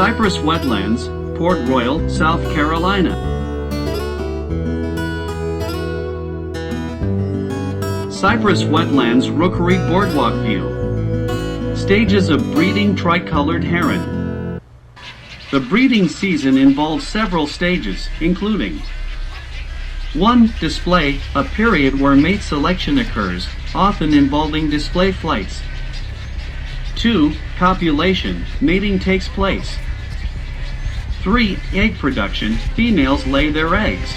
Cypress Wetlands, Port Royal, South Carolina. Cypress Wetlands Rookery Boardwalk View. Stages of breeding tricolored heron. The breeding season involves several stages, including 1. Display, a period where mate selection occurs, often involving display flights. 2. Copulation, mating takes place. 3. Egg production, females lay their eggs.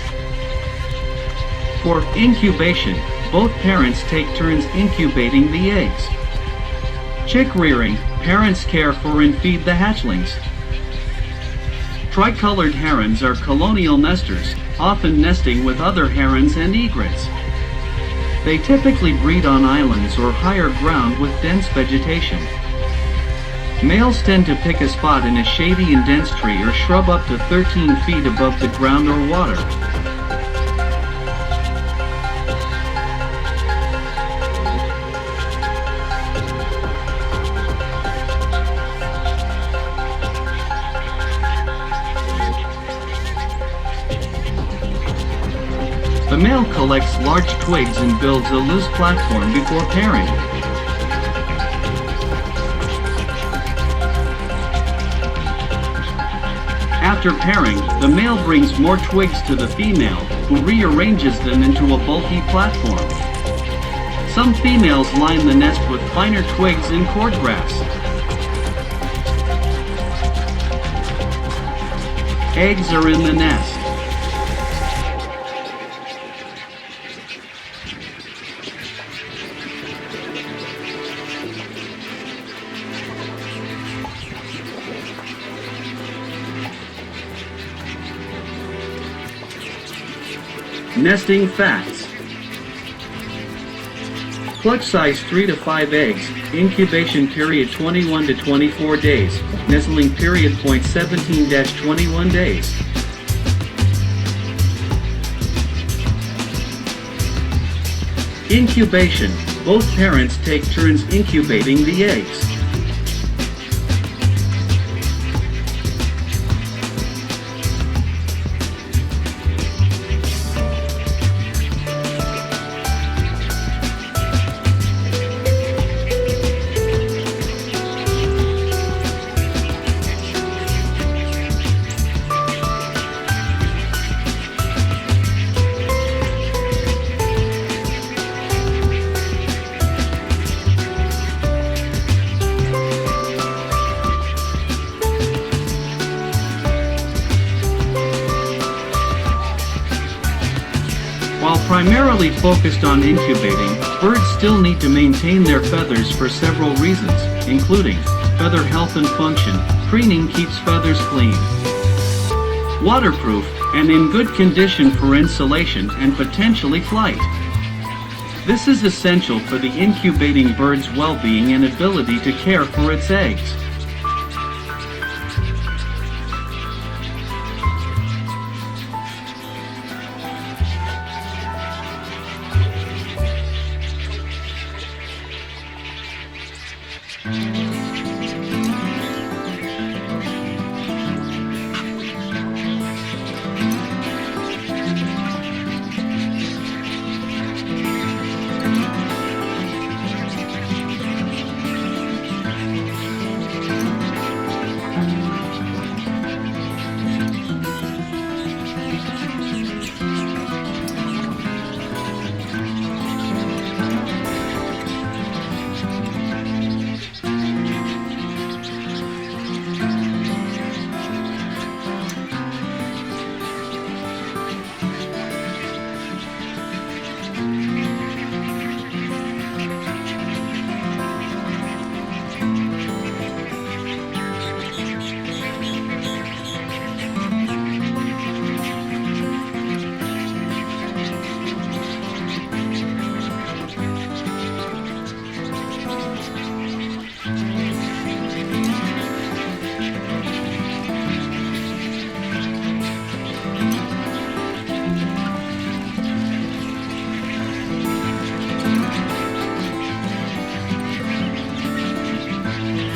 4. Incubation, both parents take turns incubating the eggs. Chick rearing, parents care for and feed the hatchlings. Tricolored herons are colonial nesters, often nesting with other herons and egrets. They typically breed on islands or higher ground with dense vegetation. Males tend to pick a spot in a shady and dense tree or shrub up to 13 feet above the ground or water. The male collects large twigs and builds a loose platform before pairing. After pairing, the male brings more twigs to the female, who rearranges them into a bulky platform. Some females line the nest with finer twigs and cordgrass. Eggs are in the nest. Nesting facts. Clutch size 3 to 5 eggs, incubation period 21 to 24 days, nestling period point 17-21 days. Incubation, both parents take turns incubating the eggs. While primarily focused on incubating, birds still need to maintain their feathers for several reasons, including feather health and function. Preening keeps feathers clean, waterproof, and in good condition for insulation and potentially flight. This is essential for the incubating bird's well-being and ability to care for its eggs.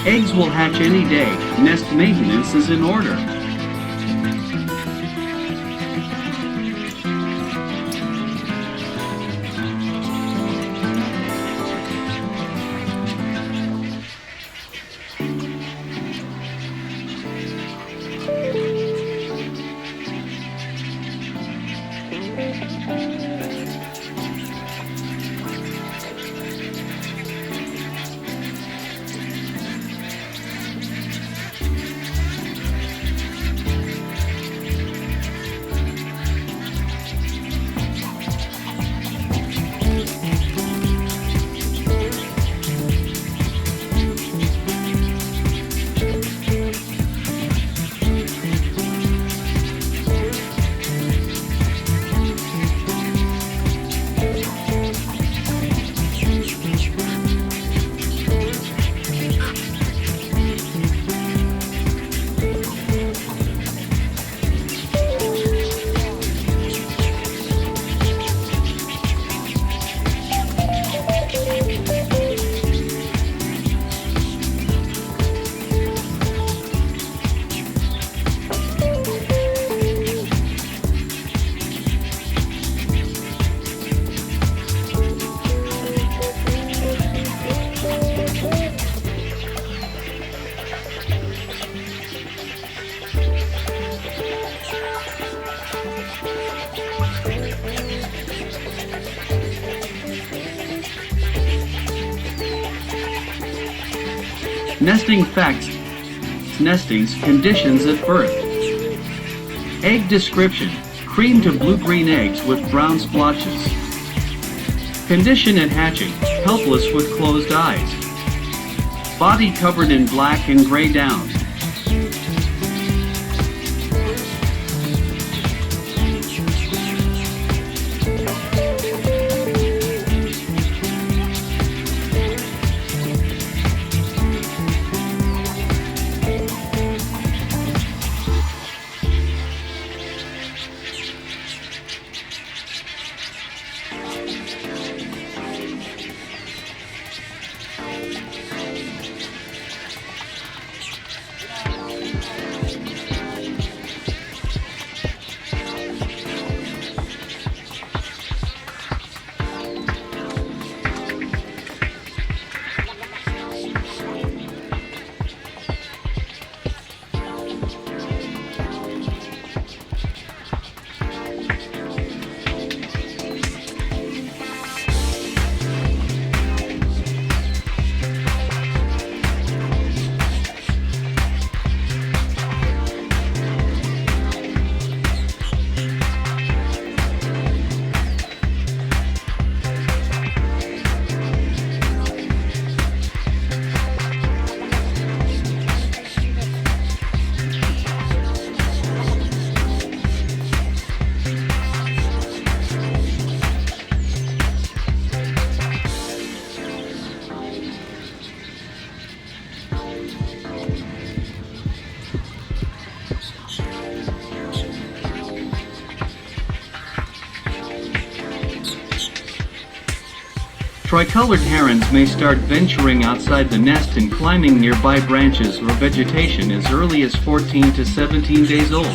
Eggs will hatch any day. Nest maintenance is in order. Nesting facts. Nestings conditions at birth. Egg description: cream to blue-green eggs with brown splotches. Condition at hatching: helpless with closed eyes. Body covered in black and gray down. Tricolored herons may start venturing outside the nest and climbing nearby branches or vegetation as early as 14 to 17 days old.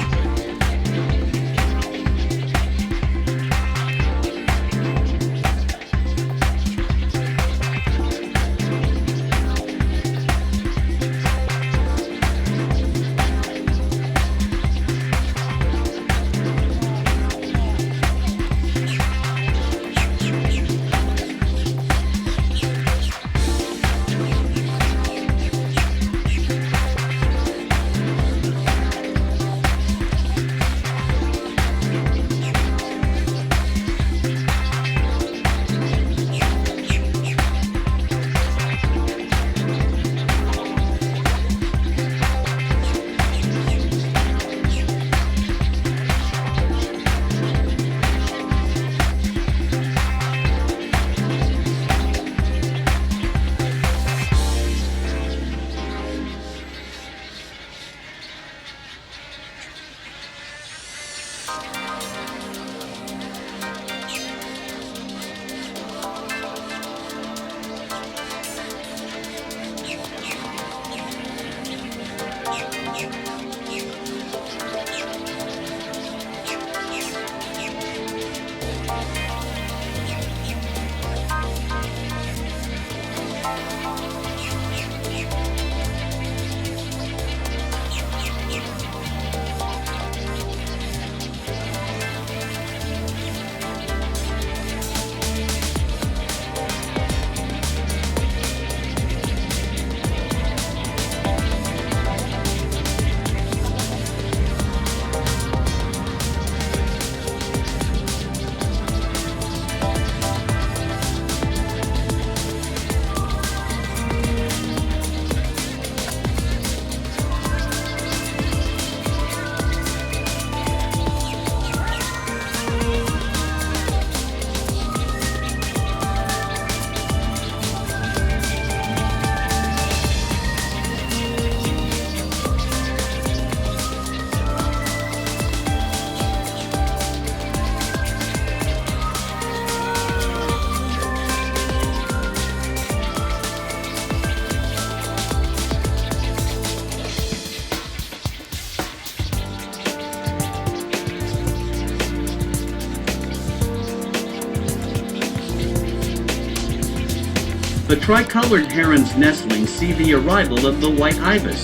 tricolored heron's nestlings see the arrival of the white ibis.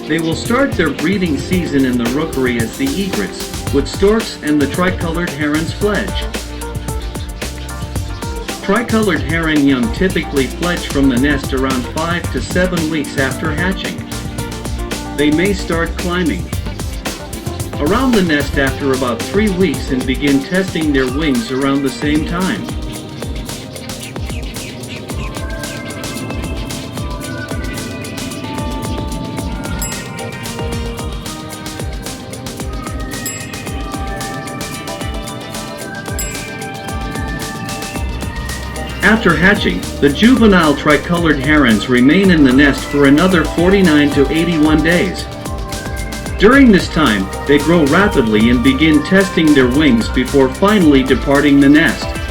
They will start their breeding season in the rookery as the egrets, with storks and the tricolored herons fledge. Tricolored heron young typically fledge from the nest around 5 to 7 weeks after hatching. They may start climbing around the nest after about 3 weeks and begin testing their wings around the same time. After hatching, the juvenile tricolored herons remain in the nest for another 49 to 81 days. During this time, they grow rapidly and begin testing their wings before finally departing the nest.